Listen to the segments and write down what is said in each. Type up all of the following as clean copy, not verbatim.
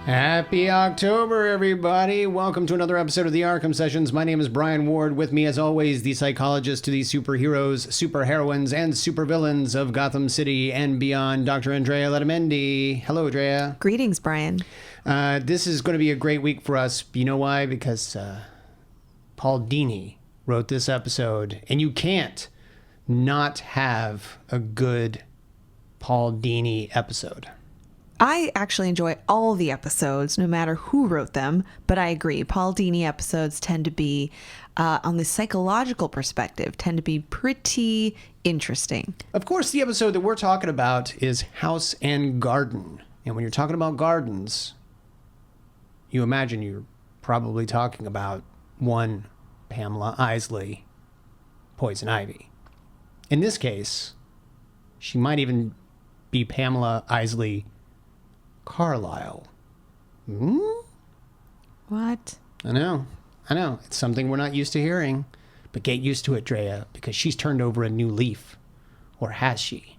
Happy October, everybody. Welcome to another episode of the Arkham Sessions. My name is Brian Ward. With me, as always, the psychologist to the superheroes, superheroines, and supervillains of Gotham City and beyond, Dr. Andrea Letamendi. Hello, Andrea. Greetings, Brian. This is going to be a great week for us. You know why? Because Paul Dini wrote this episode, and you can't not have a good Paul Dini episode. I actually enjoy all the episodes, no matter who wrote them, but I agree. Paul Dini episodes tend to be, on the psychological perspective, tend to be pretty interesting. Of course, the episode that we're talking about is House and Garden. And when you're talking about gardens, you imagine you're probably talking about one Pamela Isley, Poison Ivy. In this case, she might even be Pamela Isley Carlisle. What? I know. It's something we're not used to hearing. But get used to it, Drea, because she's turned over a new leaf. Or has she?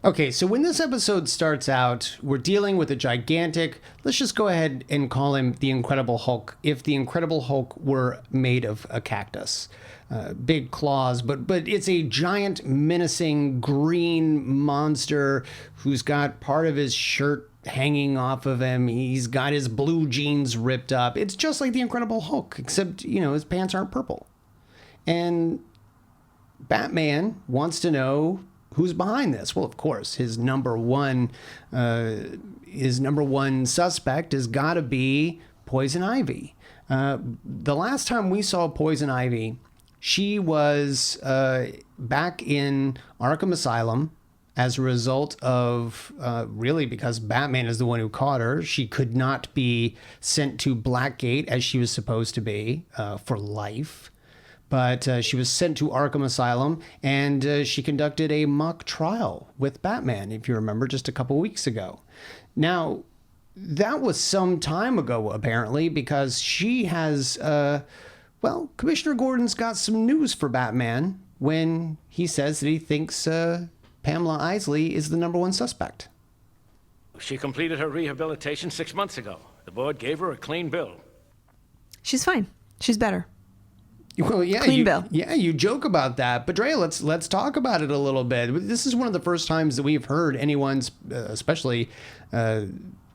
Okay, so when this episode starts out, we're dealing with a gigantic, let's just go ahead and call him the Incredible Hulk, if the Incredible Hulk were made of a cactus. Big claws, but it's a giant, menacing green monster who's got part of his shirt hanging off of him. He's got his blue jeans ripped up. It's just like the Incredible Hulk, except, his pants aren't purple. And Batman wants to know who's behind this. Well, of course, his number one suspect has got to be Poison Ivy. The last time we saw Poison Ivy, she was back in Arkham Asylum as a result of, really because Batman is the one who caught her. She could not be sent to Blackgate as she was supposed to be for life. But she was sent to Arkham Asylum, and she conducted a mock trial with Batman, if you remember, just a couple weeks ago. Now, that was some time ago, apparently, because she has... Commissioner Gordon's got some news for Batman when he says that he thinks Pamela Isley is the number one suspect. She completed her rehabilitation 6 months ago. The board gave her a clean bill. She's fine. She's better. Well, yeah, clean bill. Yeah, you joke about that, but Dre, let's talk about it a little bit. This is one of the first times that we've heard anyone's, especially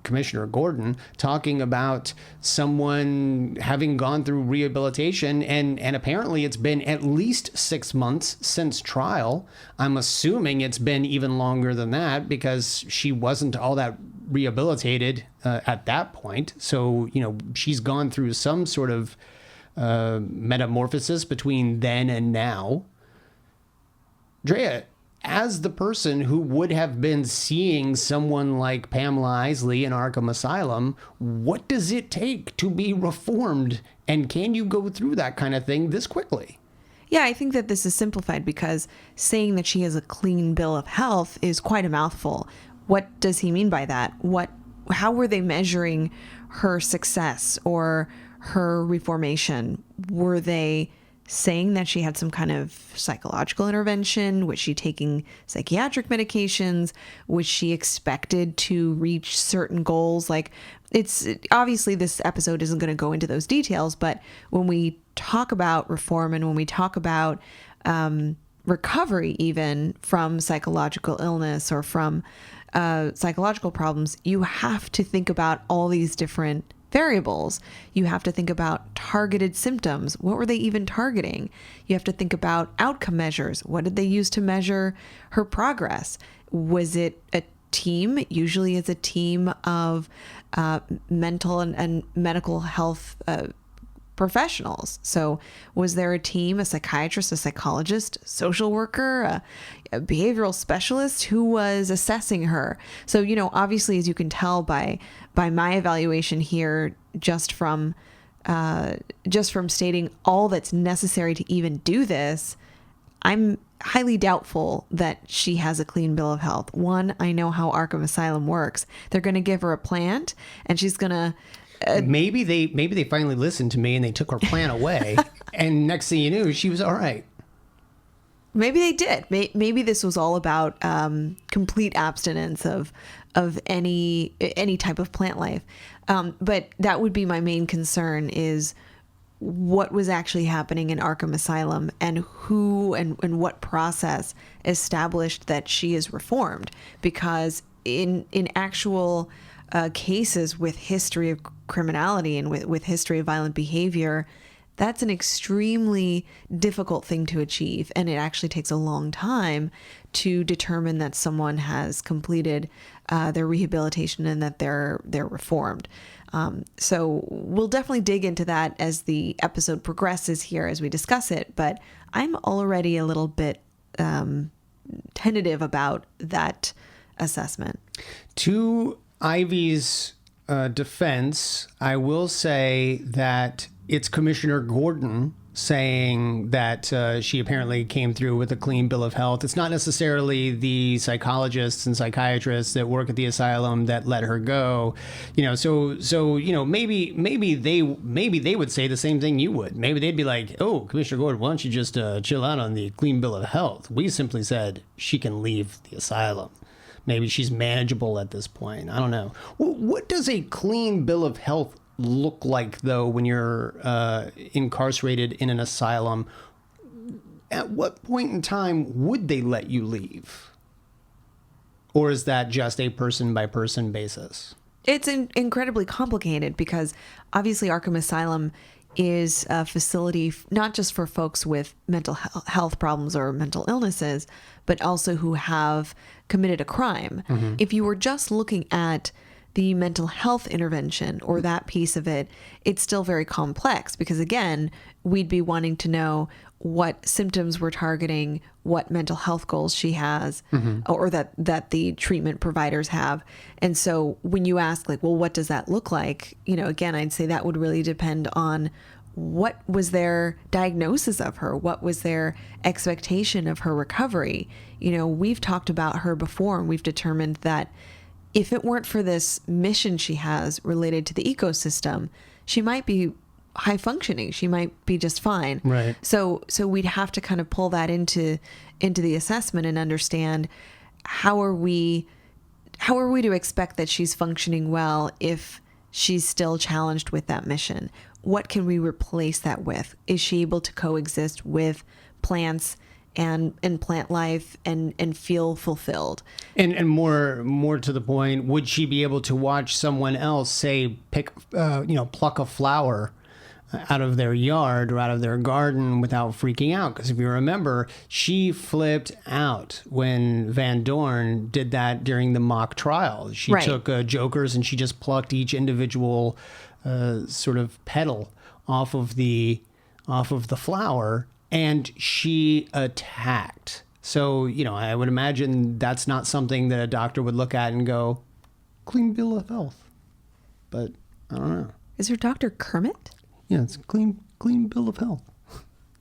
Commissioner Gordon, talking about someone having gone through rehabilitation, and apparently it's been at least 6 months since trial. I'm assuming it's been even longer than that because she wasn't all that rehabilitated at that point. So, she's gone through some sort of metamorphosis between then and now. Drea, as the person who would have been seeing someone like Pamela Isley in Arkham Asylum, what does it take to be reformed? And can you go through that kind of thing this quickly? Yeah, I think that this is simplified because saying that she has a clean bill of health is quite a mouthful. What does he mean by that? How were they measuring her success or her reformation? Were they saying that she had some kind of psychological intervention? Was she taking psychiatric medications? Was she expected to reach certain goals? It's obviously this episode isn't going to go into those details, but when we talk about reform and when we talk about recovery, even from psychological illness or from psychological problems, you have to think about all these different variables. You have to think about targeted symptoms. What were they even targeting? You have to think about outcome measures. What did they use to measure her progress? Was it a team? Usually it's a team of mental and medical health professionals. So was there a team, a psychiatrist, a psychologist, social worker, a behavioral specialist who was assessing her? So, obviously, as you can tell by my evaluation here, just from stating all that's necessary to even do this, I'm highly doubtful that she has a clean bill of health. One, I know how Arkham Asylum works. They're going to give her a plant and she's going to maybe they finally listened to me and they took her plan away, and next thing you knew, she was all right. Maybe they did. Maybe this was all about complete abstinence of of any type of plant life. But that would be my main concern, is what was actually happening in Arkham Asylum, and who and what process established that she is reformed. Because in actual cases with history of criminality and with history of violent behavior, that's an extremely difficult thing to achieve. And it actually takes a long time to determine that someone has completed their rehabilitation and that they're reformed. So we'll definitely dig into that as the episode progresses here as we discuss it. But I'm already a little bit tentative about that assessment. To Ivy's defense, I will say that it's Commissioner Gordon saying that she apparently came through with a clean bill of health. It's not necessarily the psychologists and psychiatrists that work at the asylum that let her go. So maybe they would say the same thing you would. Maybe they'd be like, "Oh, Commissioner Gordon, why don't you just chill out on the clean bill of health? We simply said she can leave the asylum. Maybe she's manageable at this point. I don't know. What does a clean bill of health look like, though, when you're incarcerated in an asylum? At what point in time would they let you leave? Or is that just a person-by-person basis? It's incredibly complicated, because obviously Arkham Asylum is a facility not just for folks with mental health problems or mental illnesses, but also who have committed a crime. Mm-hmm. If you were just looking at the mental health intervention or that piece of it, it's still very complex, because again, we'd be wanting to know what symptoms we're targeting, what mental health goals she has, mm-hmm. or that the treatment providers have. And so when you ask, like, well, what does that look like? Again, I'd say that would really depend on what was their diagnosis of her? What was their expectation of her recovery? We've talked about her before, and we've determined that if it weren't for this mission she has related to the ecosystem, she might be high functioning. She might be just fine. Right. So we'd have to kind of pull that into the assessment and understand how are we to expect that she's functioning well if she's still challenged with that mission? What can we replace that with? Is she able to coexist with plants and plant life and feel fulfilled? And more to the point, would she be able to watch someone else, say, pluck a flower out of their yard or out of their garden without freaking out? Because if you remember, she flipped out when Van Dorn did that during the mock trial. She right. took jokers and she just plucked each individual sort of petal off of the flower, and she attacked. So, I would imagine that's not something that a doctor would look at and go, clean bill of health. But I don't know. Is her doctor Kermit? Yeah, it's a clean bill of health.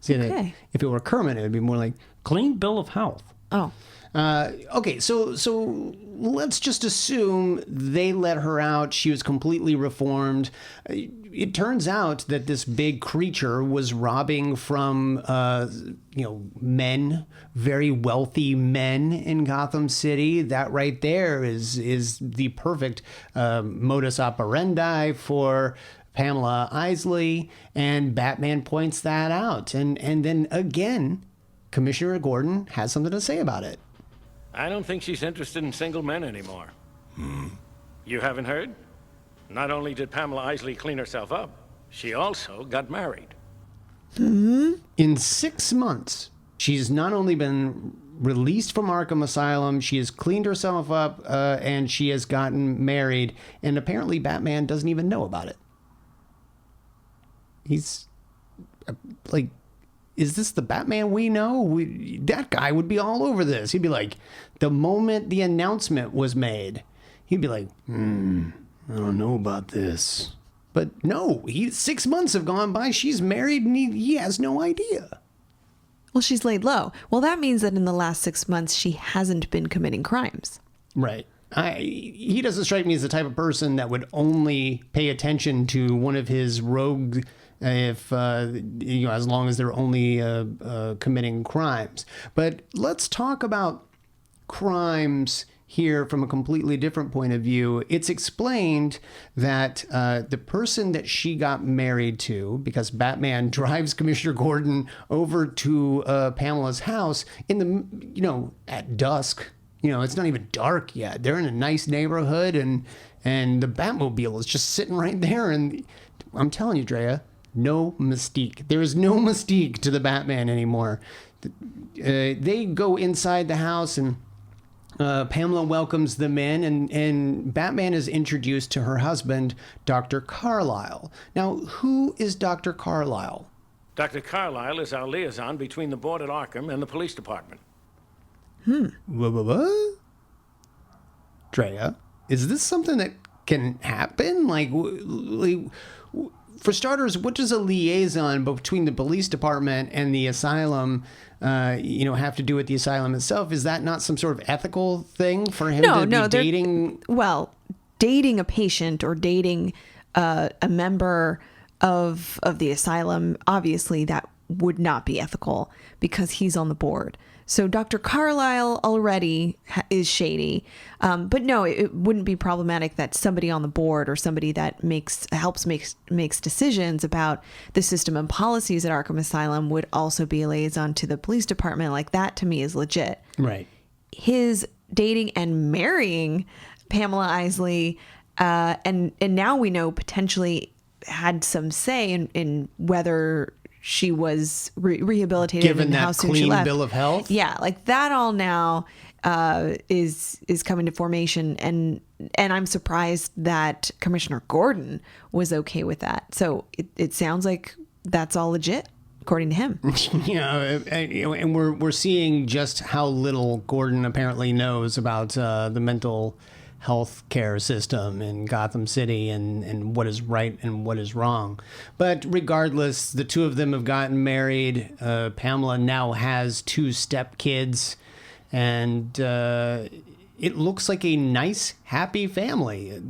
See, okay. If it were Kermit, it would be more like clean bill of health. Oh. Okay, so let's just assume they let her out. She was completely reformed. It turns out that this big creature was robbing from, men, very wealthy men in Gotham City. That right there is the perfect modus operandi for Pamela Isley, and Batman points that out. And then again, Commissioner Gordon has something to say about it. I don't think she's interested in single men anymore. You haven't heard? Not only did Pamela Isley clean herself up, she also got married. In 6 months, she's not only been released from Arkham Asylum, she has cleaned herself up, and she has gotten married. And apparently Batman doesn't even know about it. He's like, is this the Batman we know? That guy would be all over this. He'd be like, the moment the announcement was made, he'd be like, I don't know about this. But no, 6 months have gone by. She's married and he has no idea. Well, she's laid low. Well, that means that in the last 6 months, she hasn't been committing crimes. Right. He doesn't strike me as the type of person that would only pay attention to one of his rogue, if as long as they're only committing crimes. But let's talk about crimes here from a completely different point of view. It's explained that the person that she got married to, because Batman drives Commissioner Gordon over to Pamela's house in the, at dusk. It's not even dark yet. They're in a nice neighborhood, and the Batmobile is just sitting right there. And I'm telling you, Drea, no mystique. There is no mystique to the Batman anymore. They go inside the house, and Pamela welcomes them in, and Batman is introduced to her husband, Dr. Carlyle. Now, who is Dr. Carlyle? Dr. Carlyle is our liaison between the board at Arkham and the police department. What? Drea, is this something that can happen? For starters, what does a liaison between the police department and the asylum, have to do with the asylum itself? Is that not some sort of ethical thing for him to be dating? Well, dating a patient or dating a member of the asylum, obviously that would not be ethical because he's on the board. So Dr. Carlyle already is shady. But no, it wouldn't be problematic that somebody on the board or somebody that makes decisions about the system and policies at Arkham Asylum would also be a liaison to the police department. Like, that to me is legit. Right. His dating and marrying Pamela Isley, and now we know potentially had some say in whether she was rehabilitated, given and that how soon she clean left. bill of health. Yeah, like that all now is coming to formation, and I'm surprised that Commissioner Gordon was okay with that. So it sounds like that's all legit, according to him. And we're seeing just how little Gordon apparently knows about the mental health care system in Gotham City and what is right and what is wrong. But regardless, the two of them have gotten married. Pamela now has 2 stepkids, and it looks like a nice, happy family.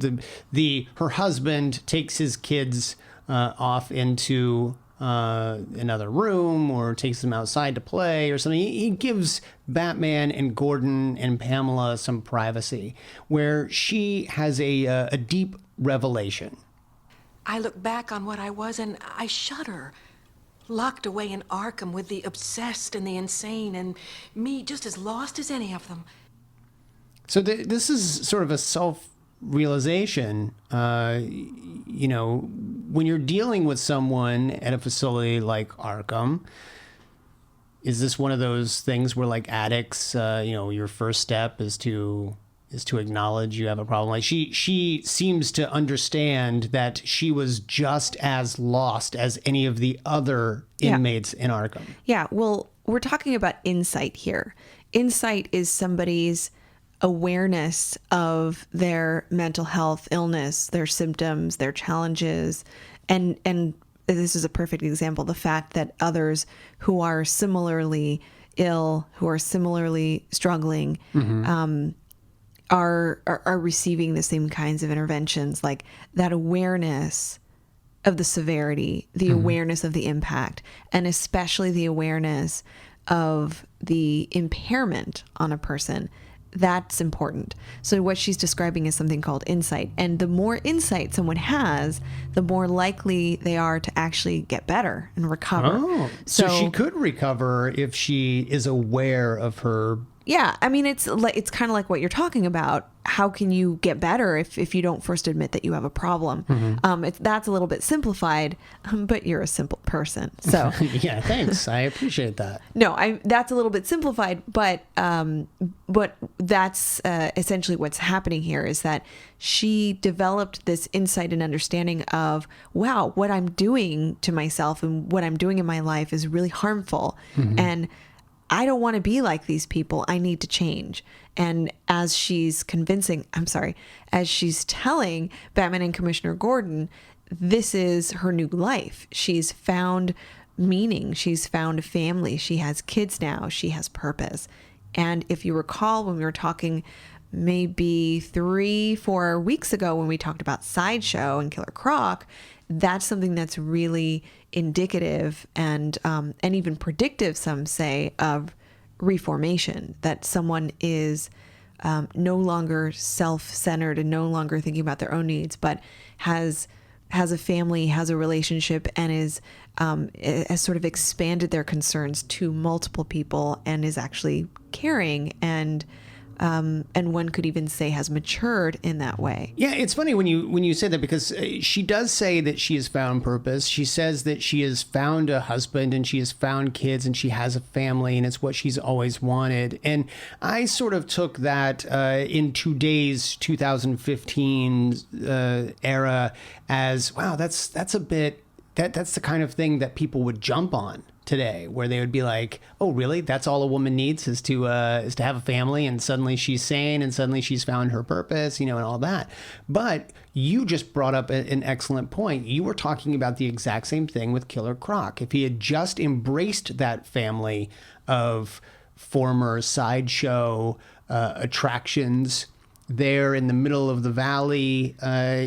Her husband takes his kids off into another room or takes them outside to play or something. He gives Batman and Gordon and Pamela some privacy, where she has a deep revelation. I look back on what I was and I shudder. Locked away in Arkham with the obsessed and the insane, and me just as lost as any of them. So this is sort of a self-realization. When you're dealing with someone at a facility like Arkham, is this one of those things where, like addicts, your first step is to acknowledge you have a problem? Like she seems to understand that she was just as lost as any of the other inmates in Arkham. Yeah, well, we're talking about insight here. Insight is somebody's awareness of their mental health illness, their symptoms, their challenges, and this is a perfect example, the fact that others who are similarly ill, who are similarly struggling, are receiving the same kinds of interventions. Like that awareness of the severity, the awareness of the impact, and especially the awareness of the impairment on a person. That's important. So what she's describing is something called insight. And the more insight someone has, the more likely they are to actually get better and recover. Oh, so she could recover if she is aware of her. Yeah, I mean, it's kind of like what you're talking about. How can you get better if you don't first admit that you have a problem? That's a little bit simplified, but you're a simple person. So Yeah, thanks. I appreciate that. No, that's a little bit simplified, but that's essentially what's happening here is that she developed this insight and understanding of, wow, what I'm doing to myself and what I'm doing in my life is really harmful. And I don't want to be like these people. I need to change. And as she's telling Batman and Commissioner Gordon, this is her new life. She's found meaning. She's found a family. She has kids now. She has purpose. And if you recall, when we were talking maybe 3-4 weeks ago, when we talked about Sideshow and Killer Croc, that's something that's really indicative and even predictive, some say, of reformation, that someone is no longer self-centered and no longer thinking about their own needs, but has a family, has a relationship, and has sort of expanded their concerns to multiple people and is actually caring and one could even say has matured in that way. Yeah, it's funny when you say that, because she does say that she has found purpose. She says that she has found a husband and she has found kids and she has a family, and it's what she's always wanted. And I sort of took that in today's 2015 era as, wow, that's the kind of thing that people would jump on today, where they would be like, oh, really? That's all a woman needs is to have a family, and suddenly she's sane, and suddenly she's found her purpose, and all that. But you just brought up an excellent point. You were talking about the exact same thing with Killer Croc. If he had just embraced that family of former sideshow attractions there in the middle of the valley,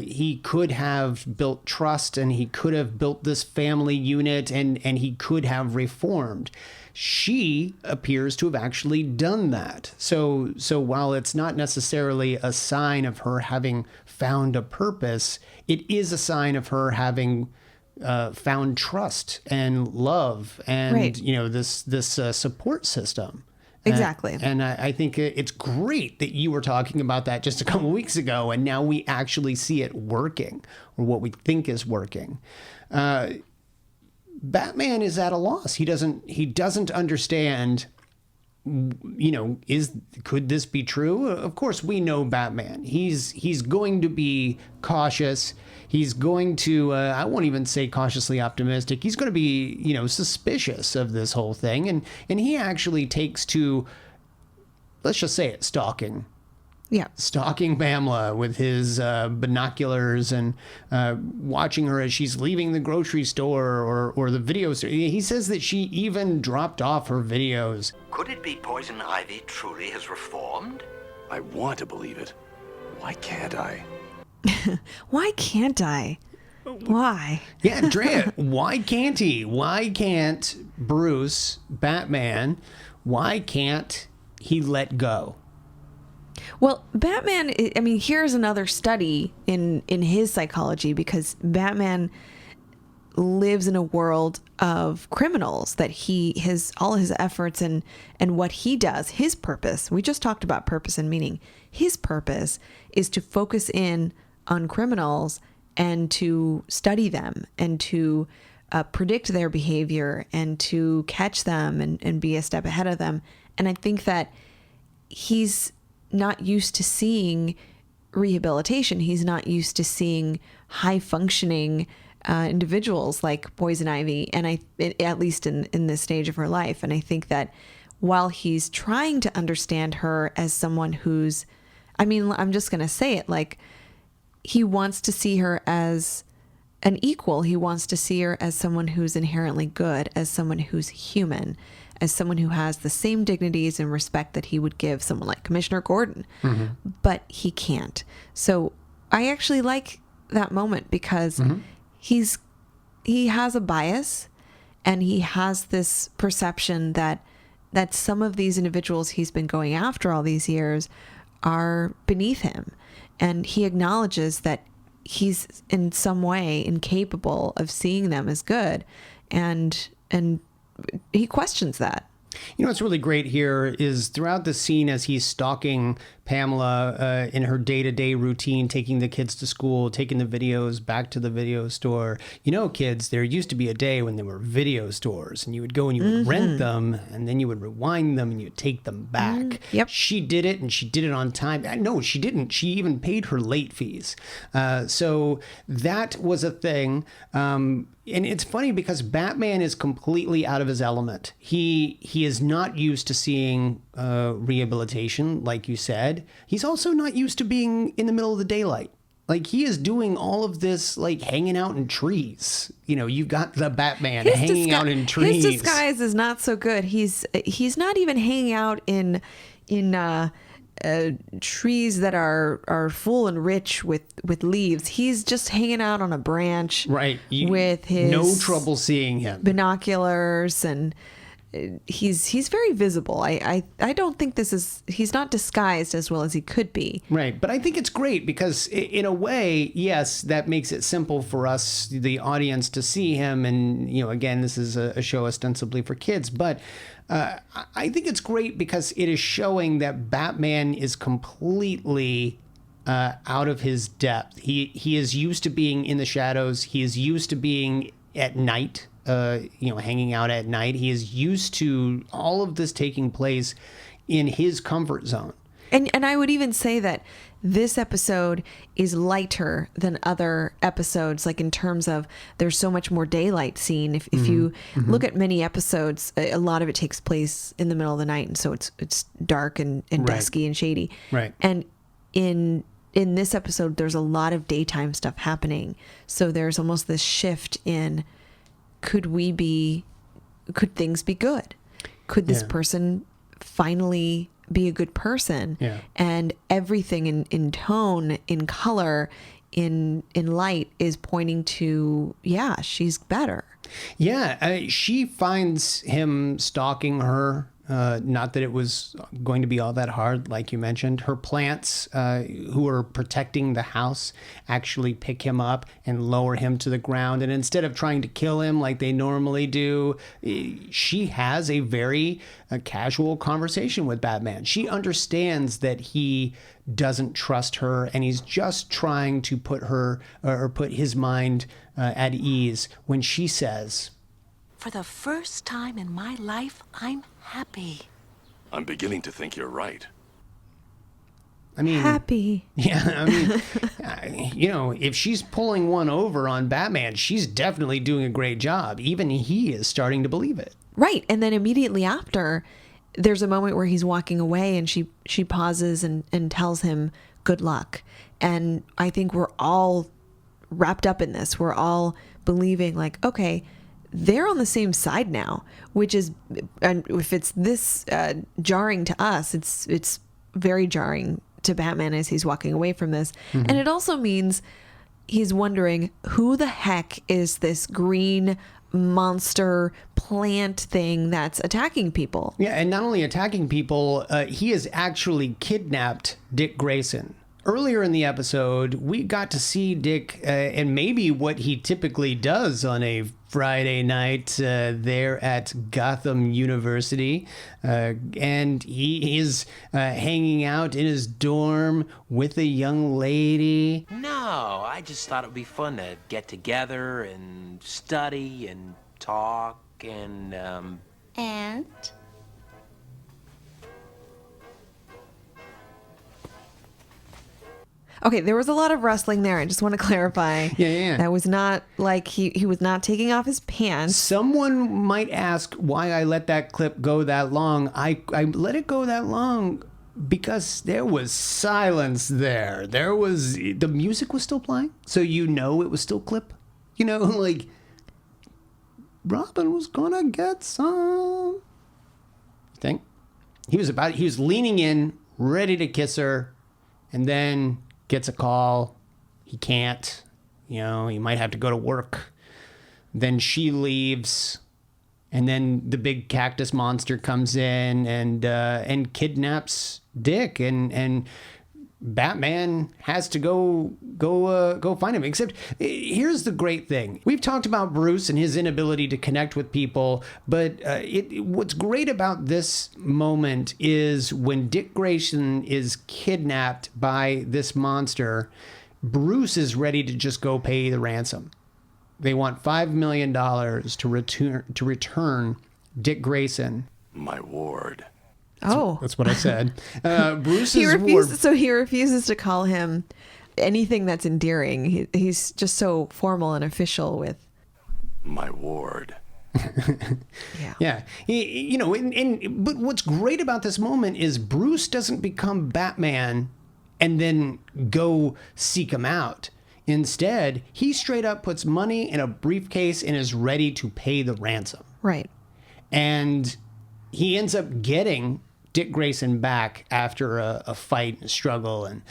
he could have built trust, and he could have built this family unit, and he could have reformed. She appears to have actually done that. So while it's not necessarily a sign of her having found a purpose, it is a sign of her having found trust and love and right. This support system. Exactly. And I think it's great that you were talking about that just a couple weeks ago, and now we actually see it working, or what we think is working. Batman is at a loss. He doesn't understand, could this be true? Of course, we know Batman. He's going to be cautious. He's going to, I won't even say cautiously optimistic. He's going to be, suspicious of this whole thing. And he actually takes to, let's just say it, stalking. Yeah. Stalking Pamela with his binoculars and watching her as she's leaving the grocery store or the video store. He says that she even dropped off her videos. Could it be Poison Ivy truly has reformed? I want to believe it. Why can't I? Why can't I? Why? Yeah, Drea, why can't he? Why can't Bruce, Batman, why can't he let go? Well, Batman, I mean, here's another study in his psychology, because Batman lives in a world of criminals that all his efforts and what he does, his purpose. We just talked about purpose and meaning. His purpose is to focus in on criminals and to study them and to predict their behavior and to catch them and be a step ahead of them. And I think that he's not used to seeing rehabilitation. He's not used to seeing high functioning individuals like Poison Ivy, and at least in this stage of her life. And I think that while he's trying to understand her as someone who's, I'm just going to say it, like, he wants to see her as an equal. He wants to see her as someone who's inherently good, as someone who's human, as someone who has the same dignities and respect that he would give someone like Commissioner Gordon. Mm-hmm. But he can't. So I actually like that moment, because he has a bias, and he has this perception that some of these individuals he's been going after all these years are beneath him. And he acknowledges that he's in some way incapable of seeing them as good. And he questions that. What's really great here is throughout the scene, as he's stalking Pamela in her day-to-day routine, taking the kids to school, taking the videos back to the video store. Kids, there used to be a day when there were video stores, and you would go and you would rent them, and then you would rewind them and you'd take them back. Yep. She did it, and she did it on time. No, she didn't. She even paid her late fees. So that was a thing. And it's funny because Batman is completely out of his element. He is not used to seeing rehabilitation, like you said. He's also not used to being in the middle of the daylight. Like, he is doing all of this, like, hanging out in trees. You've got the Batman hanging out in trees. His disguise is not so good. He's not even hanging out in trees that are full and rich with leaves. He's just hanging out on a branch, right? With his no trouble seeing him binoculars, and he's very visible. I don't think he's not disguised as well as he could be. Right. But I think it's great because in a way, yes, that makes it simple for us, the audience, to see him. And, again, this is a show ostensibly for kids. But I think it's great because it is showing that Batman is completely out of his depth. He is used to being in the shadows. He is used to being at night. Hanging out at night. He is used to all of this taking place in his comfort zone. And I would even say that this episode is lighter than other episodes, like in terms of there's so much more daylight scene. If you look at many episodes, a lot of it takes place in the middle of the night, and so it's dark and dusky and shady. Right. And in this episode, there's a lot of daytime stuff happening. So there's almost this shift in, could things be good? Could this person finally be a good person? Yeah. And everything in tone, in color, in light is pointing to, she's better. Yeah, she finds him stalking her. Not that it was going to be all that hard, like you mentioned. Her plants, who are protecting the house, actually pick him up and lower him to the ground. And instead of trying to kill him like they normally do, she has a very casual conversation with Batman. She understands that he doesn't trust her, and he's just trying to put her or put his mind at ease when she says, For the first time in my life, I'm happy. I'm beginning to think you're right. I mean, happy. Yeah, I mean, if she's pulling one over on Batman, she's definitely doing a great job. Even he is starting to believe it. Right. And then immediately after, there's a moment where he's walking away and she pauses and tells him good luck. And I think we're all wrapped up in this. We're all believing like, okay, they're on the same side now, which is, and if it's this jarring to us, it's very jarring to Batman as he's walking away from this. And it also means he's wondering, who the heck is this green monster plant thing that's attacking people? Yeah, and not only attacking people, he has actually kidnapped Dick Grayson. Earlier in the episode, we got to see Dick and maybe what he typically does on a Friday night there at Gotham University. And he is hanging out in his dorm with a young lady. No, I just thought it would be fun to get together and study and talk and, And? Okay, there was a lot of wrestling there. I just want to clarify. Yeah. That was not like he was not taking off his pants. Someone might ask why I let that clip go that long. I let it go that long because there was silence there. The music was still playing, so it was still clip. Like Robin was gonna get some. Think he was leaning in, ready to kiss her, and then gets a call. He can't. He might have to go to work. Then she leaves, and then the big cactus monster comes in and kidnaps Dick, and Batman has to go find him. Except here's the great thing: we've talked about Bruce and his inability to connect with people, but what's great about this moment is when Dick Grayson is kidnapped by this monster, Bruce is ready to just go pay the ransom. They want $5 million to return Dick Grayson. My ward. That's what I said. Bruce's He ward. So he refuses to call him anything that's endearing. He's just so formal and official with My ward. Yeah. But what's great about this moment is Bruce doesn't become Batman and then go seek him out. Instead, he straight up puts money in a briefcase and is ready to pay the ransom. Right. And he ends up getting Dick Grayson back after a fight, a struggle, and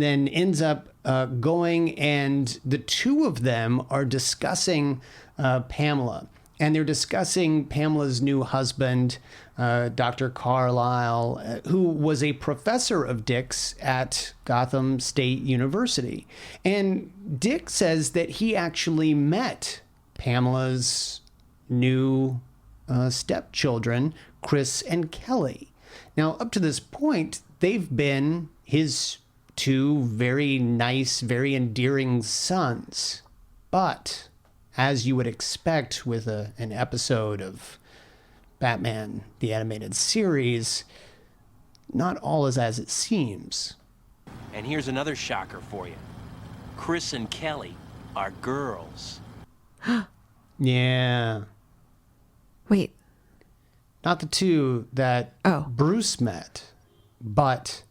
then ends up going, and the two of them are discussing Pamela. and they're discussing Pamela's new husband, Dr. Carlisle, who was a professor of Dick's at Gotham State University. And Dick says that he actually met Pamela's new stepchildren, Chris and Kelly. Now, up to this point, they've been his two very nice, very endearing sons. But, as you would expect with an episode of Batman, the animated series, not all is as it seems. And here's another shocker for you. Chris and Kelly are girls. Yeah. Wait. Not the two that Oh. Bruce met, but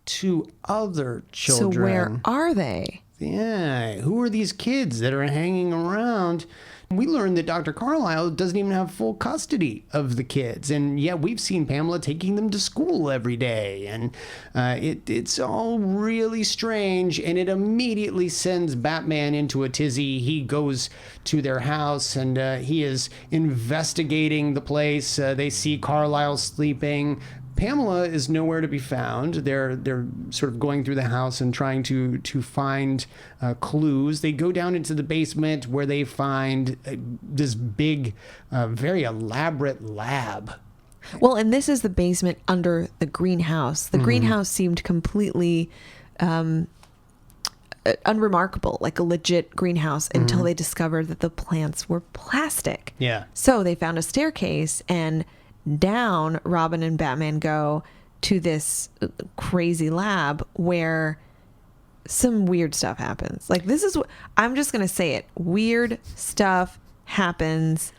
two other children. So where are they? Yeah, who are these kids that are hanging around? We learned that Dr. Carlisle doesn't even have full custody of the kids. And yeah, we've seen Pamela taking them to school every day. And it's all really strange. And it immediately sends Batman into a tizzy. He goes to their house and he is investigating the place. They see Carlisle sleeping. Pamela is nowhere to be found. They're sort of going through the house and trying to find clues. They go down into the basement where they find this big, very elaborate lab. Well, and this is the basement under the greenhouse. The greenhouse seemed completely unremarkable, like a legit greenhouse, until they discovered that the plants were plastic. Yeah. So they found a staircase, and down Robin and Batman go to this crazy lab where some weird stuff happens. Like, this is what I'm just going to say it. Weird stuff happens.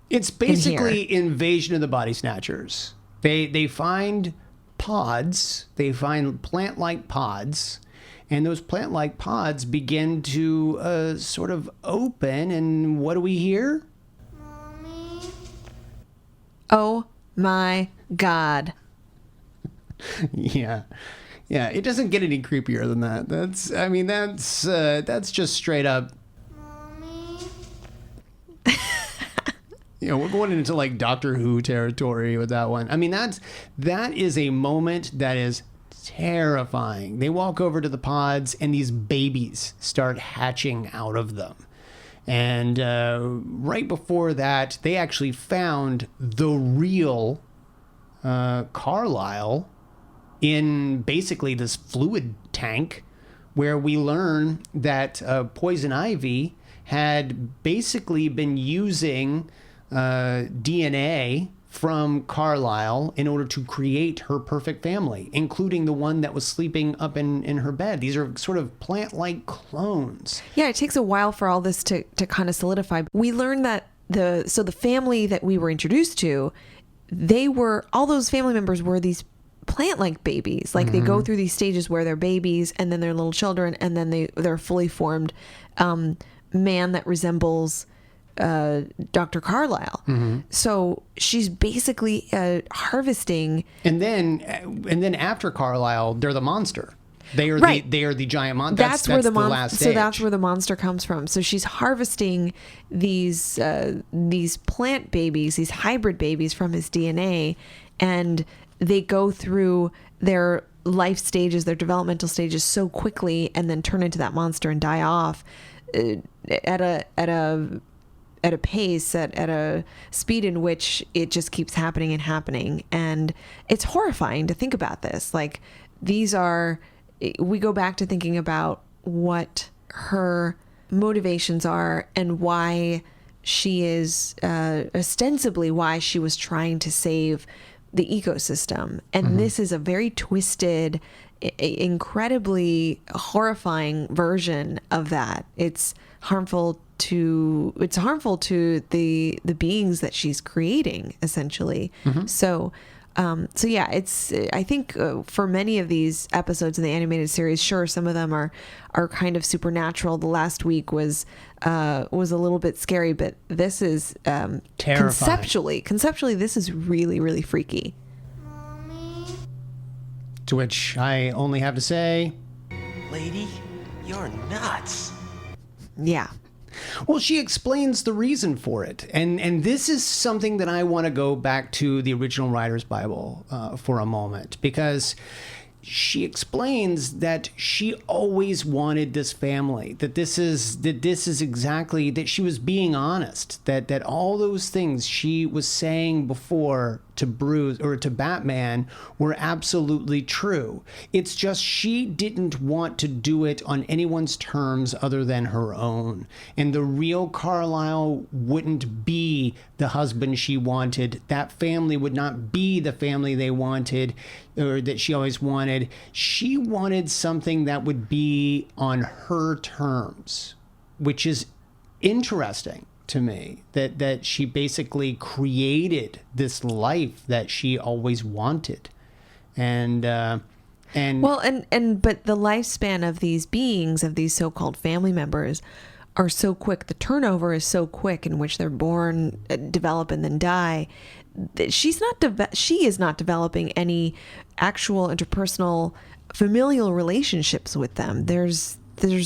It's basically Invasion of the Body Snatchers. They find pods. They find plant-like pods. And those plant-like pods begin to sort of open. And what do we hear? Oh my God. Yeah. Yeah, it doesn't get any creepier than that. That's just straight up. We're going into like Doctor Who territory with that one. I mean, that is a moment that is terrifying. They walk over to the pods and these babies start hatching out of them. And right before that, they actually found the real Carlisle in basically this fluid tank where we learn that Poison Ivy had basically been using DNA from Carlisle in order to create her perfect family, including the one that was sleeping up in her bed. These are sort of plant-like clones. Yeah, it takes a while for all this to kind of solidify. We learned that the family that we were introduced to, all those family members were these plant-like babies. Like they go through these stages where they're babies and then they're little children and then they're fully formed man that resembles Dr. Carlisle. So she's basically harvesting. And then after Carlisle, they're the monster. They are the giant monster. That's where the last stage. So that's where the monster comes from. So she's harvesting these plant babies, these hybrid babies from his DNA, and they go through their life stages, their developmental stages so quickly, and then turn into that monster and die off at a pace, at a speed in which it just keeps happening and happening. And it's horrifying to think about this. Like, we go back to thinking about what her motivations are and why she is, ostensibly why she was trying to save the ecosystem. And this is a very twisted, incredibly horrifying version of that. It's harmful to the beings that she's creating, essentially. So yeah, it's, I think for many of these episodes in the animated series, sure, some of them are kind of supernatural. The last week was a little bit scary, but this is terrifying. Conceptually, this is really, really freaky. To which I only have to say, Lady, you're nuts. Yeah. Well, she explains the reason for it. And this is something that I want to go back to the original Writer's Bible for a moment, because she explains that she always wanted this family, that this is exactly, that she was being honest, that all those things she was saying before to Bruce or to Batman were absolutely true. It's just she didn't want to do it on anyone's terms other than her own. And the real Carlisle wouldn't be the husband she wanted. That family would not be the family they wanted, or that she always wanted. She wanted something that would be on her terms, which is interesting to me, that she basically created this life that she always wanted. And Well, but the lifespan of these beings, of these so-called family members, are so quick. The turnover is so quick in which they're born, develop, and then die. She is not developing any actual interpersonal familial relationships with them. There's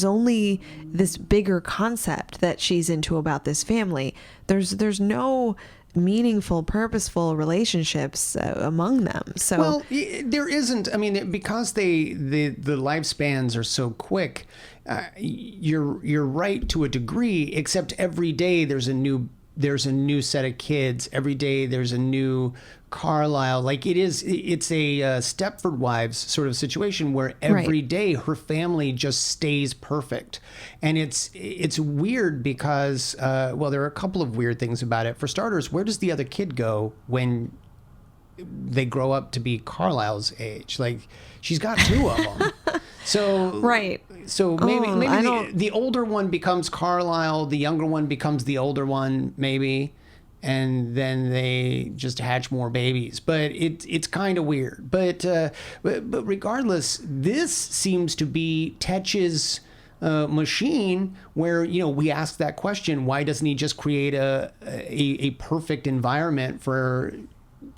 only this bigger concept that she's into about this family. There's no meaningful, purposeful relationships among them. So, well, there isn't. I mean, because the lifespans are so quick. You're right to a degree. Except every day there's a new set of kids. Every day there's a new Carlisle. Like it's a Stepford Wives sort of situation where every day her family just stays perfect. And it's weird because, well, there are a couple of weird things about it. For starters, where does the other kid go when they grow up to be Carlisle's age? Like, she's got two of them. So right. So maybe the older one becomes Carlisle, the younger one becomes the older one, maybe, and then they just hatch more babies. But it's kind of weird. But regardless, this seems to be Tetch's machine, where we ask that question: why doesn't he just create a perfect environment for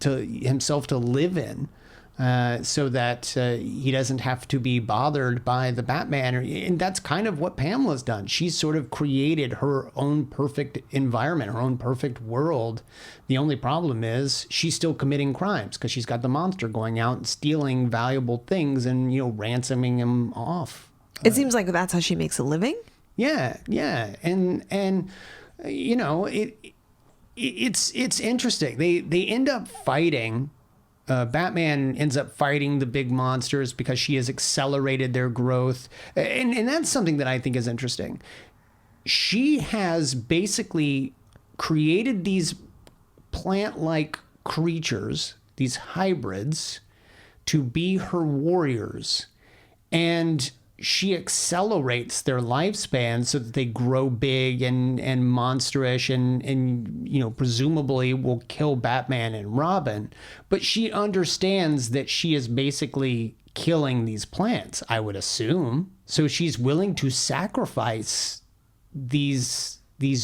himself to live in? So that he doesn't have to be bothered by the Batman. And that's kind of what Pamela's done. She's sort of created her own perfect environment, her own perfect world. The only problem is she's still committing crimes because she's got the monster going out and stealing valuable things and, ransoming him off. It seems like that's how she makes a living. Yeah. And it's interesting. They end up fighting. Batman ends up fighting the big monsters because she has accelerated their growth. And that's something that I think is interesting. She has basically created these plant-like creatures, these hybrids, to be her warriors. And she accelerates their lifespan so that they grow big and monsterish and presumably will kill Batman and Robin. But she understands that she is basically killing these plants, I would assume. So she's willing to sacrifice these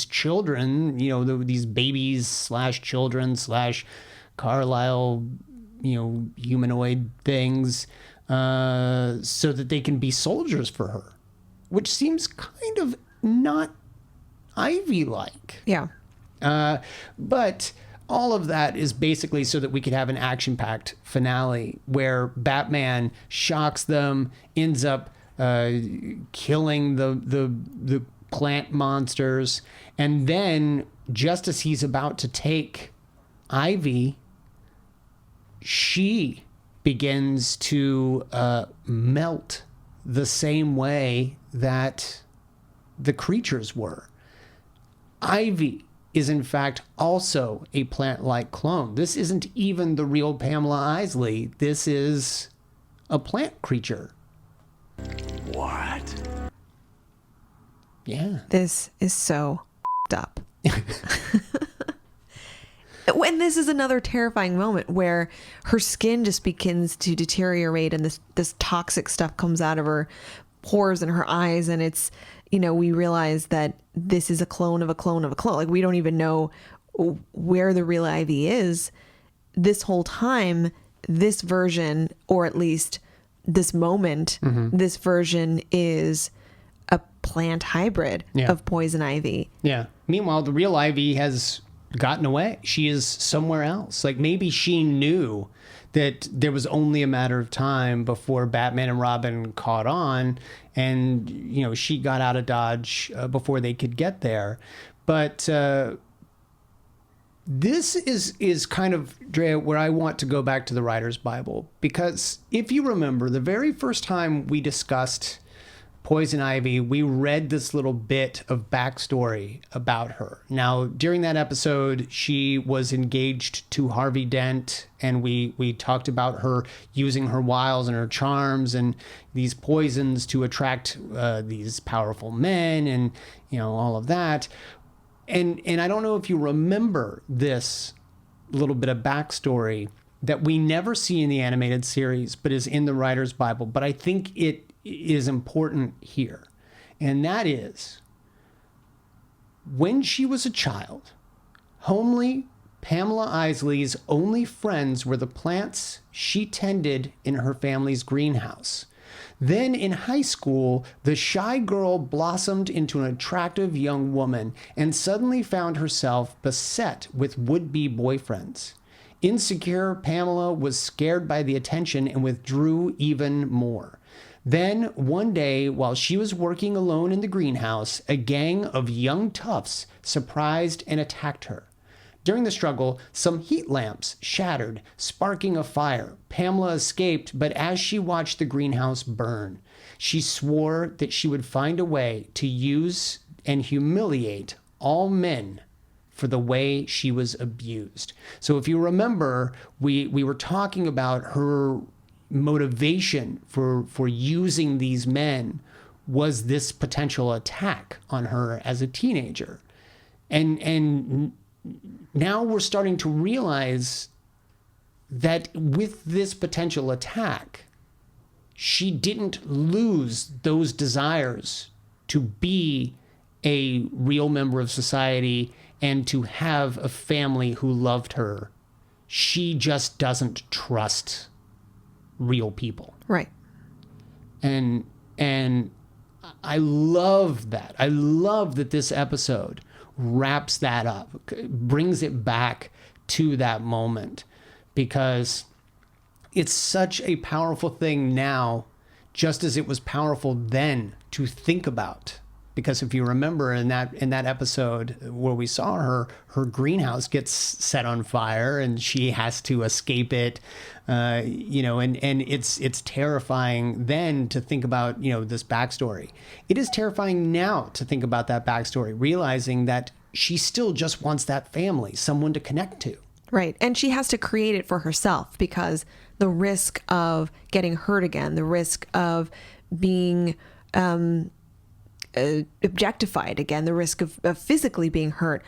children, these babies / children / Carlisle, humanoid things, so that they can be soldiers for her, which seems kind of not Ivy-like. Yeah. But all of that is basically so that we could have an action-packed finale where Batman shocks them, ends up killing the plant monsters, and then just as he's about to take Ivy, she begins to melt the same way that the creatures were. Ivy is in fact also a plant-like clone. This isn't even the real Pamela Isley. This is a plant creature. What? Yeah. This is so up. And this is another terrifying moment where her skin just begins to deteriorate and this toxic stuff comes out of her pores and her eyes. And it's, we realize that this is a clone of a clone of a clone. Like, we don't even know where the real Ivy is. This whole time, this version, or at least this moment, this version is a plant hybrid Yeah. of poison ivy. Yeah. Meanwhile, the real Ivy has gotten away. She is somewhere else. Like maybe she knew that there was only a matter of time before Batman and Robin caught on, and she got out of Dodge before they could get there. But this is kind of, Drea, where I want to go back to the Writer's Bible, because if you remember, the very first time we discussed Poison Ivy, we read this little bit of backstory about her. Now, during that episode, she was engaged to Harvey Dent, and we talked about her using her wiles and her charms and these poisons to attract these powerful men and all of that. And I don't know if you remember this little bit of backstory that we never see in the animated series, but is in the Writer's Bible. But I think it is important here. And that is, when she was a child, homely Pamela Isley's only friends were the plants she tended in her family's greenhouse. Then in high school, the shy girl blossomed into an attractive young woman and suddenly found herself beset with would-be boyfriends. Insecure, Pamela was scared by the attention and withdrew even more. Then, one day, while she was working alone in the greenhouse, a gang of young toughs surprised and attacked her. During the struggle, some heat lamps shattered, sparking a fire. Pamela escaped, but as she watched the greenhouse burn, she swore that she would find a way to use and humiliate all men for the way she was abused. So if you remember, we were talking about her motivation for using these men was this potential attack on her as a teenager. And now we're starting to realize that with this potential attack, she didn't lose those desires to be a real member of society and to have a family who loved her. She just doesn't trust real people. Right. And I love that. I love that this episode wraps that up, brings it back to that moment, because it's such a powerful thing now, just as it was powerful then to think about. Because if you remember in that episode where we saw her greenhouse gets set on fire and she has to escape it, and it's terrifying then to think about, this backstory. It is terrifying now to think about that backstory, realizing that she still just wants that family, someone to connect to. Right. And she has to create it for herself, because the risk of getting hurt again, the risk of being objectified again, the risk of physically being hurt,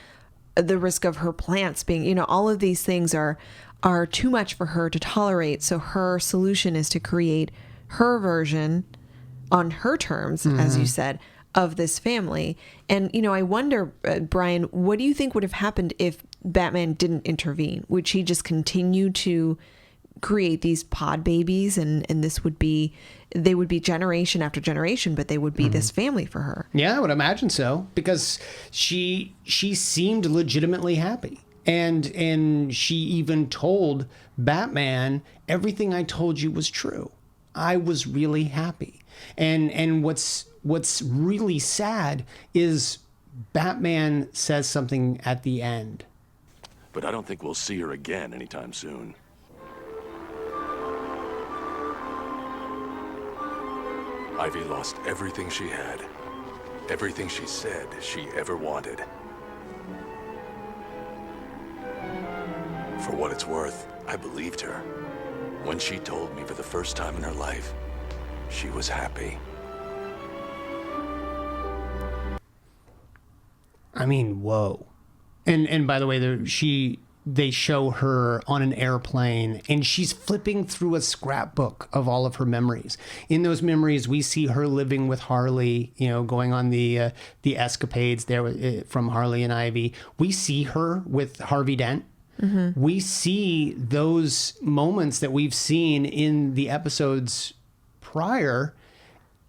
the risk of her plants being, all of these things are too much for her to tolerate. So her solution is to create her version on her terms, as you said, of this family. And, I wonder, Brian, what do you think would have happened if Batman didn't intervene? Would she just continue to create these pod babies and they would be generation after generation, but they would be this family for her? Yeah, I would imagine so, because she seemed legitimately happy. And she even told Batman, everything I told you was true. I was really happy. And what's really sad is Batman says something at the end. But I don't think we'll see her again anytime soon. Ivy lost everything she had. Everything she said she ever wanted. For what it's worth, I believed her. When she told me for the first time in her life, she was happy. I mean, whoa. And by the way, they show her on an airplane and she's flipping through a scrapbook of all of her memories. In those memories, we see her living with Harley, going on the escapades there from Harley and Ivy. We see her with Harvey Dent. Mm-hmm. We see those moments that we've seen in the episodes prior.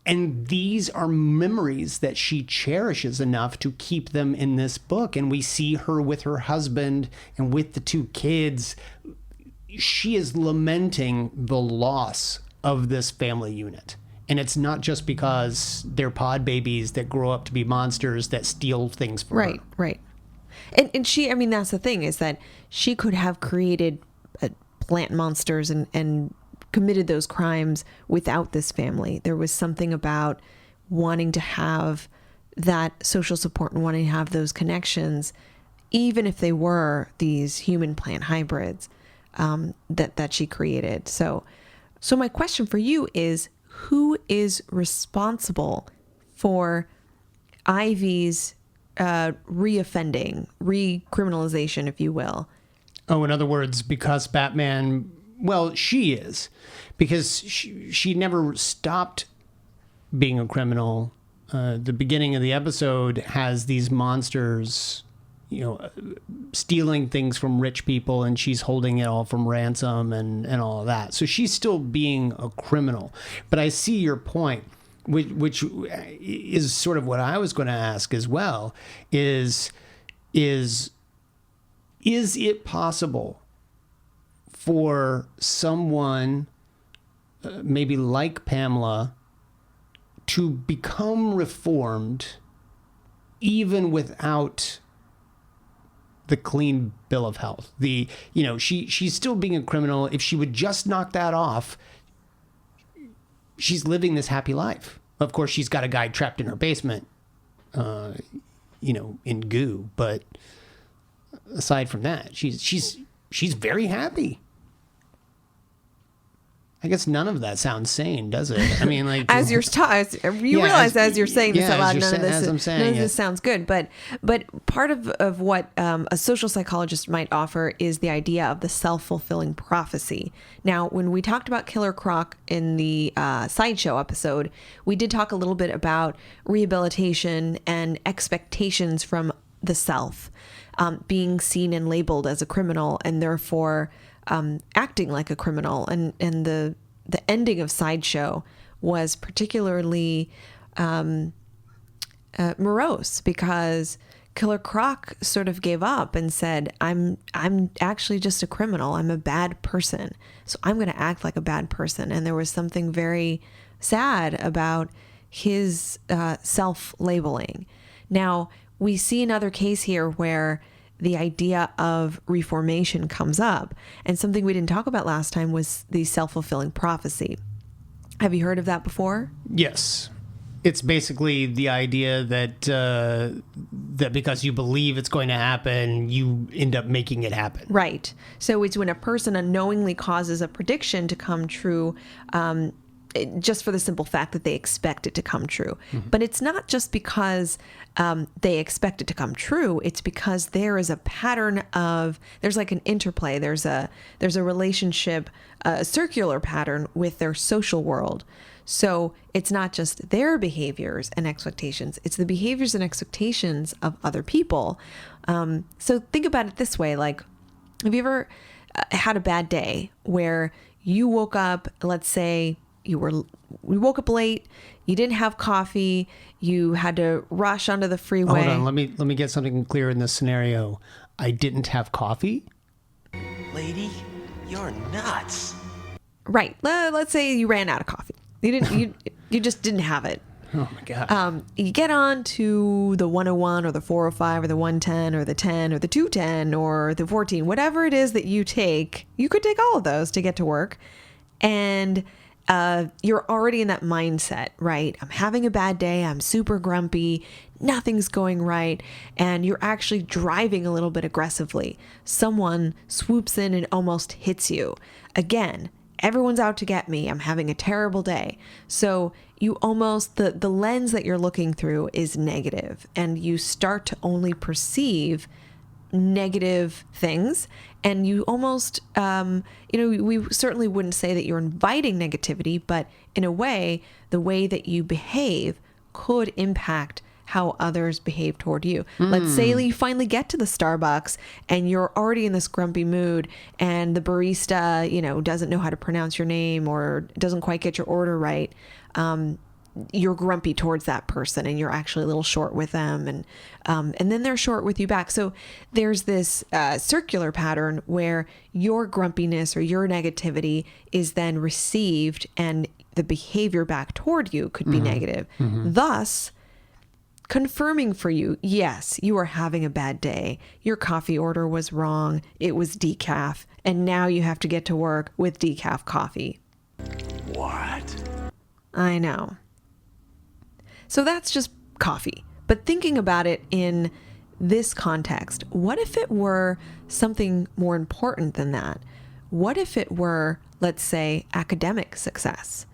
And these are memories that she cherishes enough to keep them in this book. And we see her with her husband and with the 2 kids. She is lamenting the loss of this family unit. And it's not just because they're pod babies that grow up to be monsters that steal things from her. Right. And she, I mean, that's the thing, is that she could have created plant monsters and committed those crimes without this family. There was something about wanting to have that social support and wanting to have those connections, even if they were these human plant hybrids that she created. So my question for you is, who is responsible for Ivy's reoffending, recriminalization, if you will? Oh, in other words, because Batman, well, she is, because she never stopped being a criminal. The beginning of the episode has these monsters, stealing things from rich people, and she's holding it all from ransom and all of that. So she's still being a criminal. But I see your point, which is sort of what I was going to ask as well, is it possible for someone maybe like Pamela to become reformed even without the clean bill of health? She's still being a criminal. If she would just knock that off, she's living this happy life. Of course, she's got a guy trapped in her basement, in goo. But aside from that, she's very happy. I guess none of that sounds sane, does it? I mean, like as you're realize as you're saying this out loud, none of this sounds good. But part of what a social psychologist might offer is the idea of the self-fulfilling prophecy. Now, when we talked about Killer Croc in the Sideshow episode, we did talk a little bit about rehabilitation and expectations from the self, being seen and labeled as a criminal, and therefore acting like a criminal. And the ending of Sideshow was particularly morose, because Killer Croc sort of gave up and said, I'm actually just a criminal. I'm a bad person. So I'm going to act like a bad person. And there was something very sad about his self-labeling. Now, we see another case here where the idea of reformation comes up. And something we didn't talk about last time was the self-fulfilling prophecy. Have you heard of that before? Yes. It's basically the idea that that because you believe it's going to happen, you end up making it happen. Right. So it's when a person unknowingly causes a prediction to come true, just for the simple fact that they expect it to come true. Mm-hmm. But it's not just because they expect it to come true. It's because there is a pattern there's like an interplay. There's a relationship, a circular pattern with their social world. So it's not just their behaviors and expectations. It's the behaviors and expectations of other people. So think about it this way. Like, have you ever had a bad day where you woke up, let's say, we woke up late, you didn't have coffee, you had to rush onto the freeway. Hold on, let me get something clear in this scenario. I didn't have coffee? Lady, you're nuts. Right. Let's say you ran out of coffee. You just didn't have it. Oh my God. You get on to the 101 or the 405 or the 110 or the 10 or the 210 or the 14, whatever it is that you take. You could take all of those to get to work. And you're already in that mindset, right? I'm having a bad day. I'm super grumpy. Nothing's going right. And you're actually driving a little bit aggressively. Someone swoops in and almost hits you. Again, everyone's out to get me. I'm having a terrible day. So you almost, the lens that you're looking through is negative, and you start to only perceive negative things. And you almost, we certainly wouldn't say that you're inviting negativity, but in a way, the way that you behave could impact how others behave toward you. Let's say you finally get to the Starbucks and you're already in this grumpy mood, and the barista, doesn't know how to pronounce your name or doesn't quite get your order right. you're grumpy towards that person and you're actually a little short with them, and then they're short with you back. So there's this circular pattern where your grumpiness or your negativity is then received, and the behavior back toward you could be negative. Thus, confirming for you, yes, you are having a bad day. Your coffee order was wrong. It was decaf. And now you have to get to work with decaf coffee. What? I know. So that's just coffee. But thinking about it in this context, what if it were something more important than that? What if it were, let's say, academic success?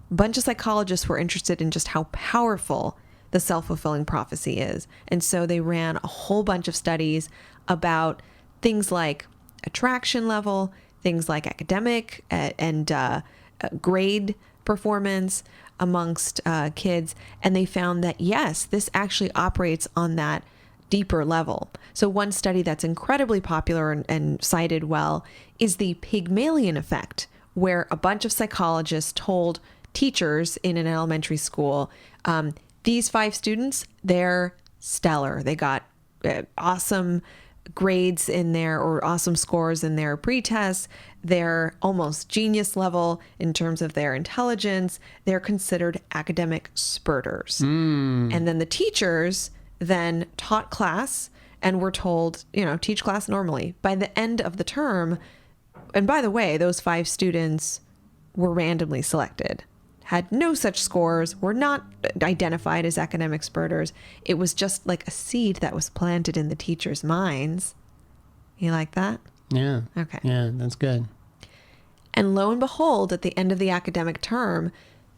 A bunch of psychologists were interested in just how powerful the self-fulfilling prophecy is. And so they ran a whole bunch of studies about things like attraction level, things like academic and grade performance amongst kids. And they found that, yes, this actually operates on that deeper level. So one study that's incredibly popular and cited well is the Pygmalion effect, where a bunch of psychologists told teachers in an elementary school, these 5 students, they're stellar. They got awesome grades in there, or awesome scores in their pre-tests. They're almost genius level in terms of their intelligence. They're considered academic spurters. And then the teachers then taught class and were told, teach class normally. By the end of the term, and by the way, those 5 students were randomly selected, had no such scores, were not identified as academic spurters. It was just like a seed that was planted in the teachers' minds. You like that? Yeah. Okay. Yeah, that's good. And lo and behold, at the end of the academic term,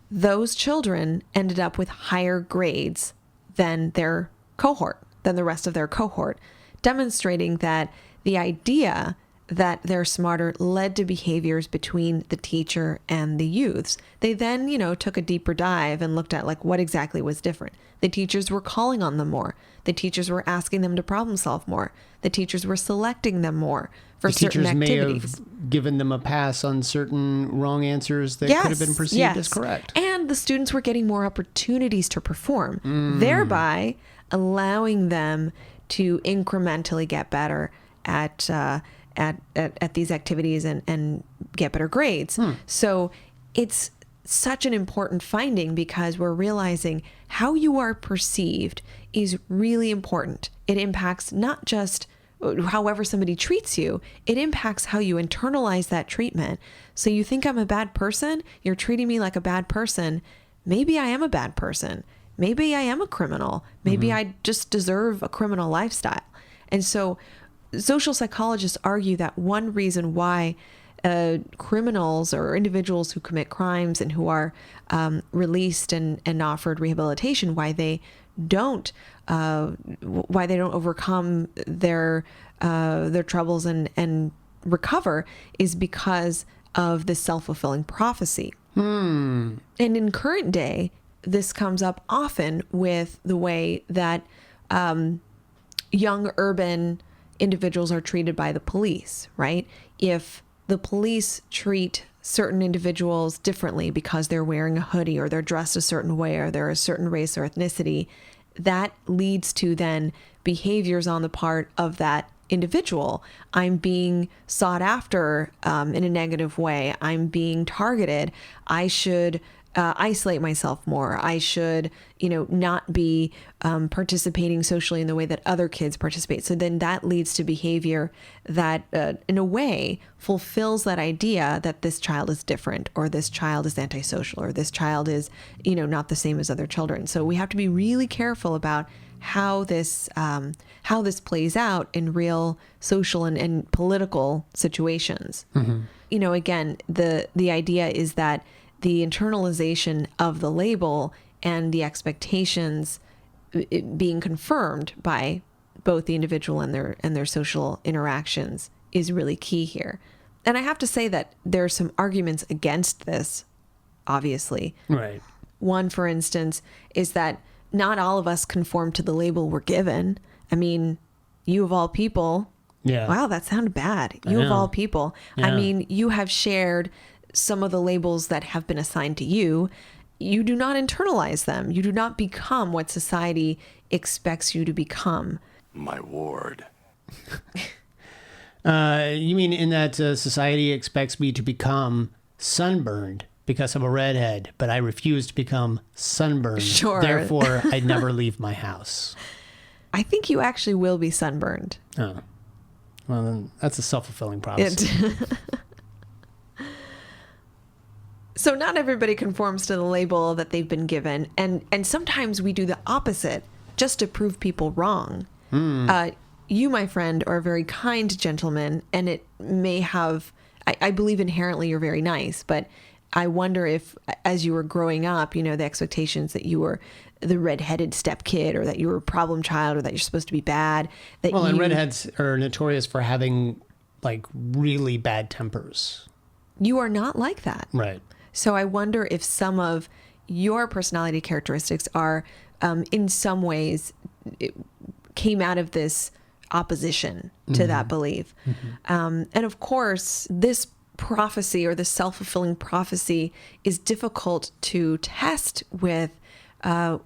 those children ended up with higher grades than their cohort, than the rest of their cohort, demonstrating that the idea that they're smarter led to behaviors between the teacher and the youths. They then, took a deeper dive and looked at what exactly was different. The teachers were calling on them more. The teachers were asking them to problem solve more. The teachers were selecting them more for certain activities. The teachers may have given them a pass on certain wrong answers that could have been perceived as correct. And the students were getting more opportunities to perform, thereby allowing them to incrementally get better at these activities and get better grades. So it's such an important finding, because we're realizing how you are perceived is really important. It impacts not just however somebody treats you, it impacts how you internalize that treatment. So you think I'm a bad person, you're treating me like a bad person. Maybe I am a bad person. Maybe I am a criminal. Maybe I just deserve a criminal lifestyle. And so social psychologists argue that one reason why criminals or individuals who commit crimes and who are released and offered rehabilitation, why they don't overcome their troubles and recover, is because of this self-fulfilling prophecy. And in current day, this comes up often with the way that young urban individuals are treated by the police, right? If the police treat certain individuals differently because they're wearing a hoodie or they're dressed a certain way or they're a certain race or ethnicity, that leads to then behaviors on the part of that individual. I'm being sought after in a negative way. I'm being targeted. I should isolate myself more. I should, not be participating socially in the way that other kids participate. So then that leads to behavior that, in a way, fulfills that idea that this child is different, or this child is antisocial, or this child is, not the same as other children. So we have to be really careful about how this plays out in real social and political situations. Again, the idea is that the internalization of the label and the expectations being confirmed by both the individual and their social interactions is really key here. And I have to say that there are some arguments against this, obviously. Right. One, for instance, is that not all of us conform to the label we're given. I mean, you of all people. Yeah. Wow, that sounded bad. You of all people. Yeah. I mean, you have shared some of the labels that have been assigned to you. you do not internalize them. You do not become what society expects you to become. My ward. You mean in that society expects me to become sunburned because I'm a redhead, but I refuse to become sunburned. Sure. Therefore, I'd never leave my house. I think you actually will be sunburned. Oh. Well, then that's a self-fulfilling prophecy. So not everybody conforms to the label that they've been given. And sometimes we do the opposite just to prove people wrong. You, my friend, are a very kind gentleman, and it may have, I believe inherently you're very nice, but I wonder if as you were growing up, the expectations that you were the redheaded stepkid, or that you were a problem child, or that you're supposed to be bad. And redheads are notorious for having like really bad tempers. You are not like that. Right. So I wonder if some of your personality characteristics are, in some ways, came out of this opposition to that belief. And of course, this prophecy, or the self-fulfilling prophecy, is difficult to test with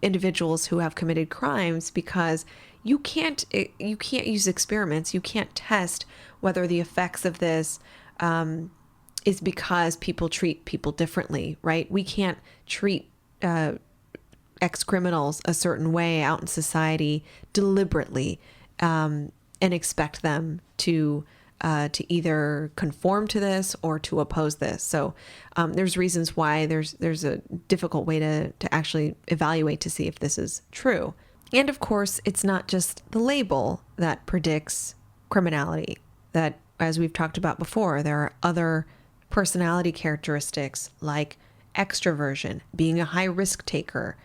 individuals who have committed crimes, because you can't use experiments. You can't test whether the effects of this is because people treat people differently, right? We can't treat ex-criminals a certain way out in society deliberately and expect them to either conform to this or to oppose this. So there's reasons why there's a difficult way to actually evaluate to see if this is true. And of course, it's not just the label that predicts criminality. That, as we've talked about before, there are other personality characteristics like extroversion, being a high risk taker,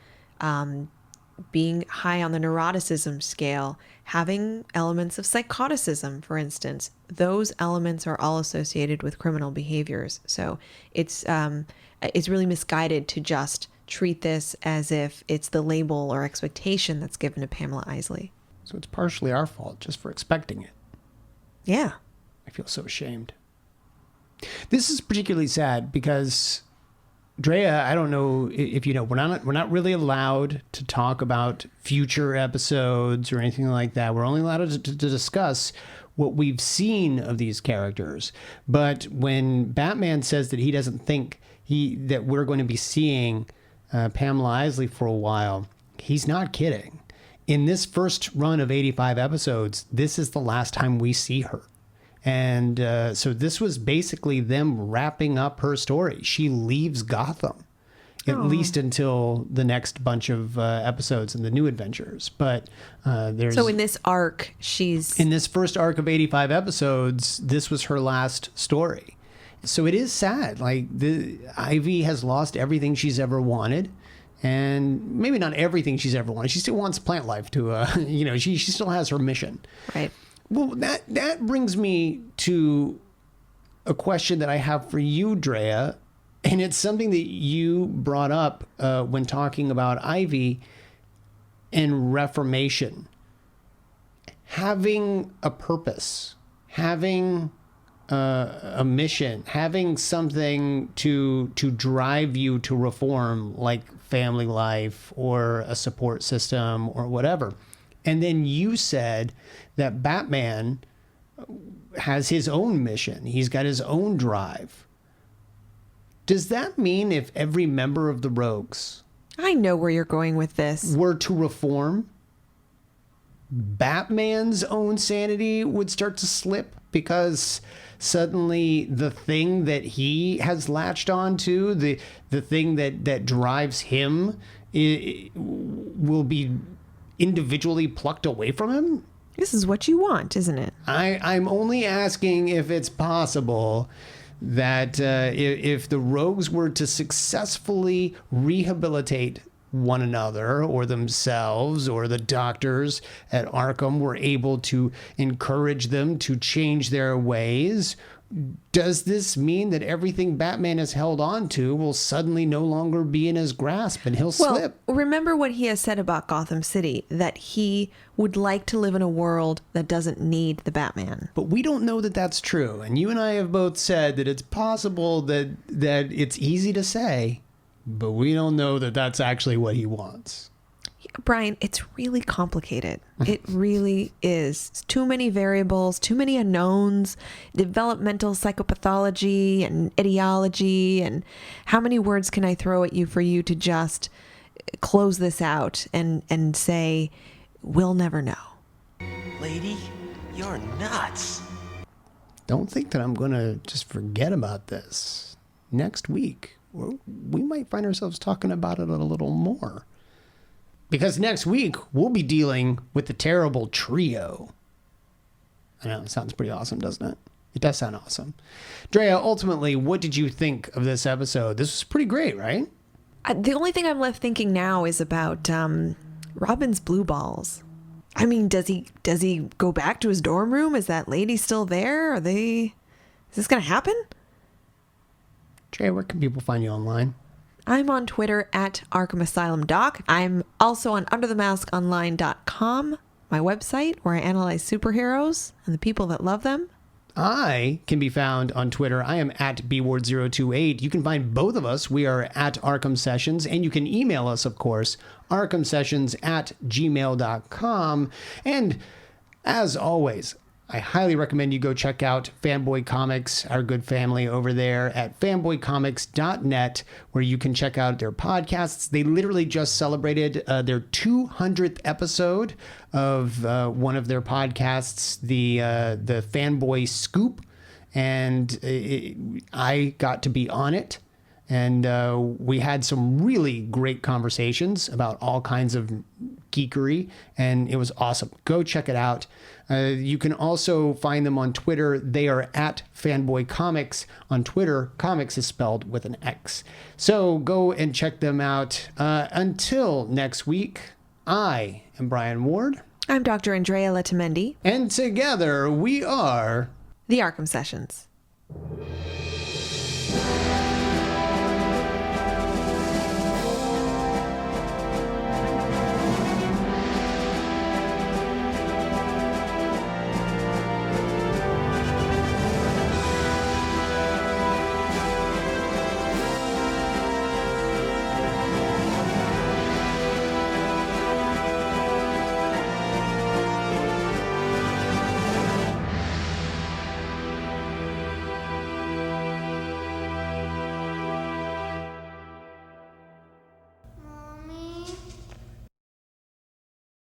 being high on the neuroticism scale, having elements of psychoticism, for instance. Those elements are all associated with criminal behaviors. So it's really misguided to just treat this as if it's the label or expectation that's given to Pamela Isley. So it's partially our fault just for expecting it. Yeah. I feel so ashamed. This is particularly sad because, Drea, I don't know if you know, we're not really allowed to talk about future episodes or anything like that. We're only allowed to discuss what we've seen of these characters. But when Batman says that he doesn't think that we're going to be seeing Pamela Isley for a while, he's not kidding. In this first run of 85 episodes, this is the last time we see her. And so this was basically them wrapping up her story. She leaves Gotham, at least until the next bunch of episodes in the New Adventures. But there's... So in this arc, in this first arc of 85 episodes, this was her last story. So it is sad. Like, Ivy has lost everything she's ever wanted. And maybe not everything she's ever wanted. She still wants plant life to, she still has her mission. Right. Well, that brings me to a question that I have for you, Drea, and it's something that you brought up when talking about Ivy and reformation. Having a purpose, having a mission, having something to drive you to reform, like family life or a support system or whatever. And then you said that Batman has his own mission. He's got his own drive. Does that mean if every member of the Rogues... I know where you're going with this. ...were to reform, Batman's own sanity would start to slip? Because suddenly the thing that he has latched onto, the thing that drives him, will be individually plucked away from him? This is what you want, isn't it? I'm only asking if it's possible that if the Rogues were to successfully rehabilitate one another or themselves, or the doctors at Arkham were able to encourage them to change their ways, does this mean that everything Batman has held on to will suddenly no longer be in his grasp and he'll slip? Remember what he has said about Gotham City, that he would like to live in a world that doesn't need the Batman. But we don't know that that's true. And you and I have both said that it's possible that it's easy to say, but we don't know that that's actually what he wants. Brian, it's really complicated. It really is. It's too many variables, too many unknowns, developmental psychopathology and etiology. And how many words can I throw at you for you to just close this out and say, we'll never know? Lady, you're nuts. Don't think that I'm going to just forget about this. Next week, we might find ourselves talking about it a little more. Because next week, we'll be dealing with the terrible trio. I know, it sounds pretty awesome, doesn't it? It does sound awesome. Drea, ultimately, what did you think of this episode? This was pretty great, right? The only thing I'm left thinking now is about Robin's blue balls. I mean, does he go back to his dorm room? Is that lady still there? Is this going to happen? Drea, where can people find you online? I'm on Twitter at Arkham Asylum Doc. I'm also on UnderTheMaskOnline.com, my website where I analyze superheroes and the people that love them. I can be found on Twitter. I am at bward028. You can find both of us. We are at Arkham Sessions, and you can email us, of course, arkhamsessions@gmail.com. And as always, I highly recommend you go check out Fanboy Comics, our good family over there at fanboycomics.net, where you can check out their podcasts. They literally just celebrated their 200th episode of one of their podcasts, the Fanboy Scoop, and I got to be on it. And we had some really great conversations about all kinds of geekery, and it was awesome. Go check it out. You can also find them on Twitter. They are at Fanboy Comics on Twitter. Comics is spelled with an X. So go and check them out. Until next week, I am Brian Ward. I'm Dr. Andrea Letamendi. And together we are The Arkham Sessions.